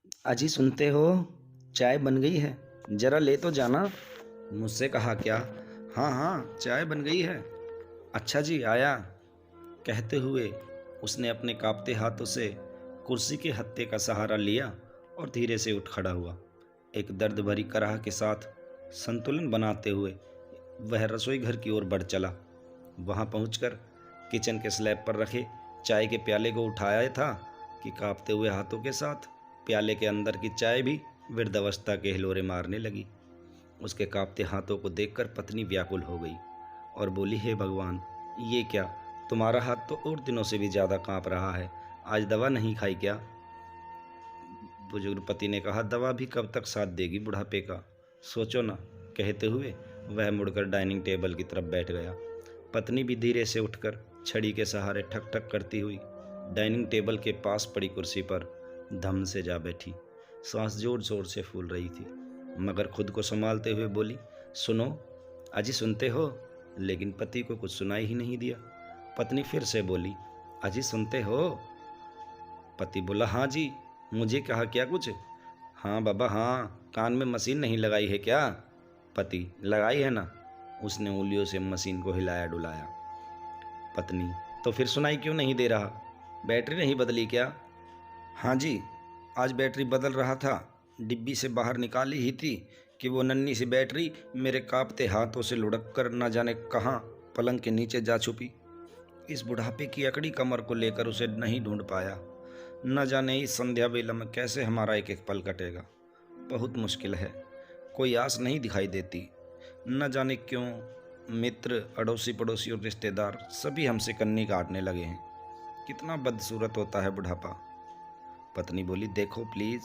अजी सुनते हो, चाय बन गई है, जरा ले तो जाना। मुझसे कहा क्या? हाँ हाँ, चाय बन गई है। अच्छा जी, आया। कहते हुए उसने अपने कांपते हाथों से कुर्सी के हत्थे का सहारा लिया और धीरे से उठ खड़ा हुआ। एक दर्द भरी कराह के साथ संतुलन बनाते हुए वह रसोई घर की ओर बढ़ चला। वहां पहुंचकर किचन के स्लैब पर रखे चाय के प्याले को उठाया था कि कांपते हुए हाथों के साथ प्याले के अंदर की चाय भी वृद्धावस्था के हिलोरे मारने लगी। उसके कांपते हाथों को देखकर पत्नी व्याकुल हो गई और बोली, हे भगवान, ये क्या? तुम्हारा हाथ तो और दिनों से भी ज्यादा कांप रहा है। आज दवा नहीं खाई क्या? बुजुर्ग पति ने कहा, दवा भी कब तक साथ देगी बुढ़ापे का, सोचो ना। कहते हुए वह मुड़कर डाइनिंग टेबल की तरफ बैठ गया। पत्नी भी धीरे से उठकर छड़ी के सहारे ठक ठक करती हुई डाइनिंग टेबल के पास पड़ी कुर्सी पर धम से जा बैठी। सांस जोर जोर से फूल रही थी, मगर खुद को संभालते हुए बोली, सुनो अजी, सुनते हो? लेकिन पति को कुछ सुनाई ही नहीं दिया। पत्नी फिर से बोली, अजी सुनते हो? पति बोला, हाँ जी। मुझे कहा क्या कुछ? हाँ बाबा हाँ, कान में मशीन नहीं लगाई है क्या? पति, लगाई है ना। उसने उंगलियों से मशीन को हिलाया डुलाया। पत्नी, तो फिर सुनाई क्यों नहीं दे रहा? बैटरी नहीं बदली क्या? हाँ जी, आज बैटरी बदल रहा था, डिब्बी से बाहर निकाली ही थी कि वो नन्ही सी बैटरी मेरे कांपते हाथों से लुढ़क कर न जाने कहाँ पलंग के नीचे जा छुपी। इस बुढ़ापे की अकड़ी कमर को लेकर उसे नहीं ढूंढ पाया। न जाने इस संध्या बेला में कैसे हमारा एक एक पल कटेगा। बहुत मुश्किल है, कोई आस नहीं दिखाई देती। न जाने क्यों मित्र, अड़ोसी पड़ोसी और रिश्तेदार सभी हमसे कन्नी काटने लगे हैं। कितना बदसूरत होता है बुढ़ापा। पत्नी बोली, देखो प्लीज,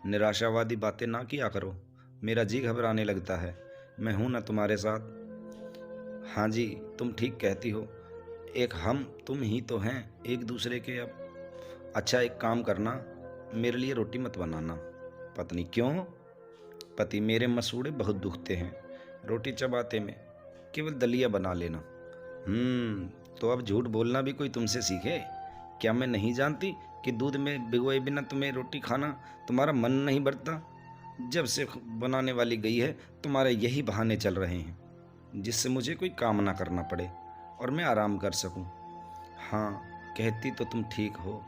निराशावादी बातें ना किया करो, मेरा जी घबराने लगता है। मैं हूं ना तुम्हारे साथ। हाँ जी, तुम ठीक कहती हो, एक हम तुम ही तो हैं एक दूसरे के। अब अच्छा एक काम करना, मेरे लिए रोटी मत बनाना। पत्नी, क्यों? पति, मेरे मसूड़े बहुत दुखते हैं रोटी चबाते में, केवल दलिया बना लेना। तो अब झूठ बोलना भी कोई तुमसे सीखे क्या? मैं नहीं जानती कि दूध में भिगोए बिना तुम्हें रोटी खाना तुम्हारा मन नहीं भरता? जब से बनाने वाली गई है तुम्हारे यही बहाने चल रहे हैं जिससे मुझे कोई काम ना करना पड़े और मैं आराम कर सकूं। हाँ, कहती तो तुम ठीक हो,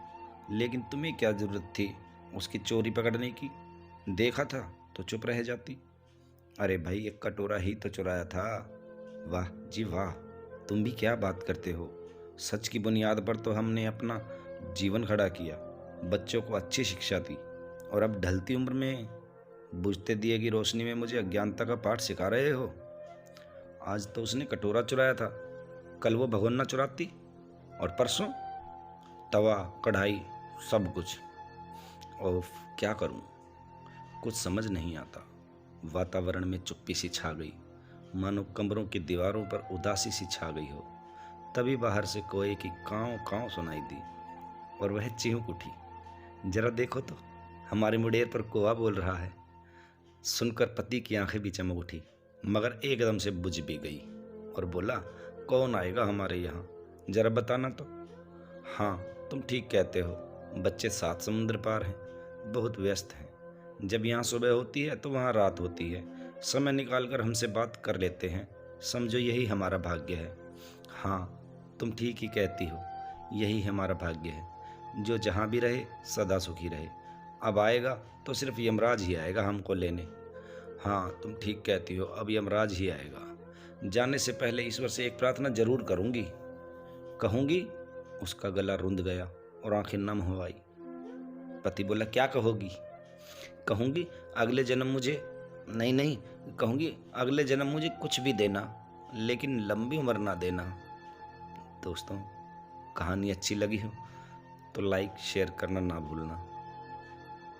लेकिन तुम्हें क्या जरूरत थी उसकी चोरी पकड़ने की? देखा था तो चुप रह जाती। अरे भाई, एक कटोरा ही तो चुराया था। वाह जी वाह, तुम भी क्या बात करते हो। सच की बुनियाद पर तो हमने अपना जीवन खड़ा किया, बच्चों को अच्छी शिक्षा दी, और अब ढलती उम्र में बुझते दिए की रोशनी में मुझे अज्ञानता का पाठ सिखा रहे हो। आज तो उसने कटोरा चुराया था, कल वो भगोना चुराती, और परसों तवा कढ़ाई सब कुछ। ओफ, क्या करूं, कुछ समझ नहीं आता। वातावरण में चुप्पी सी छा गई, मानो कमरों की दीवारों पर उदासी सी छा गई हो। तभी बाहर से कोए की काँव काँव सुनाई दी और वह चिहुक उठी। जरा देखो तो, हमारे मुडेर पर कौवा बोल रहा है। सुनकर पति की आंखें भी चमक उठी, मगर एकदम से बुझ भी गई, और बोला, कौन आएगा हमारे यहाँ, जरा बताना तो। हाँ, तुम ठीक कहते हो, बच्चे 7 समुद्र पार हैं, बहुत व्यस्त हैं। जब यहाँ सुबह होती है तो वहाँ रात होती है, समय निकाल कर हमसे बात कर लेते हैं। समझो यही हमारा भाग्य है। हाँ, तुम ठीक ही कहती हो, यही हमारा भाग्य है। जो जहाँ भी रहे सदा सुखी रहे। अब आएगा तो सिर्फ यमराज ही आएगा हमको लेने। हाँ, तुम ठीक कहती हो, अब यमराज ही आएगा। जाने से पहले ईश्वर से एक प्रार्थना जरूर करूँगी। कहूँगी? उसका गला रुंध गया और आंखें नम हो आई। पति बोला, क्या कहोगी? कहूँगी अगले जन्म मुझे, नहीं नहीं, कहूँगी अगले जन्म मुझे कुछ भी देना, लेकिन लंबी उम्र ना देना। दोस्तों, कहानी अच्छी लगी हो तो लाइक शेयर करना ना भूलना।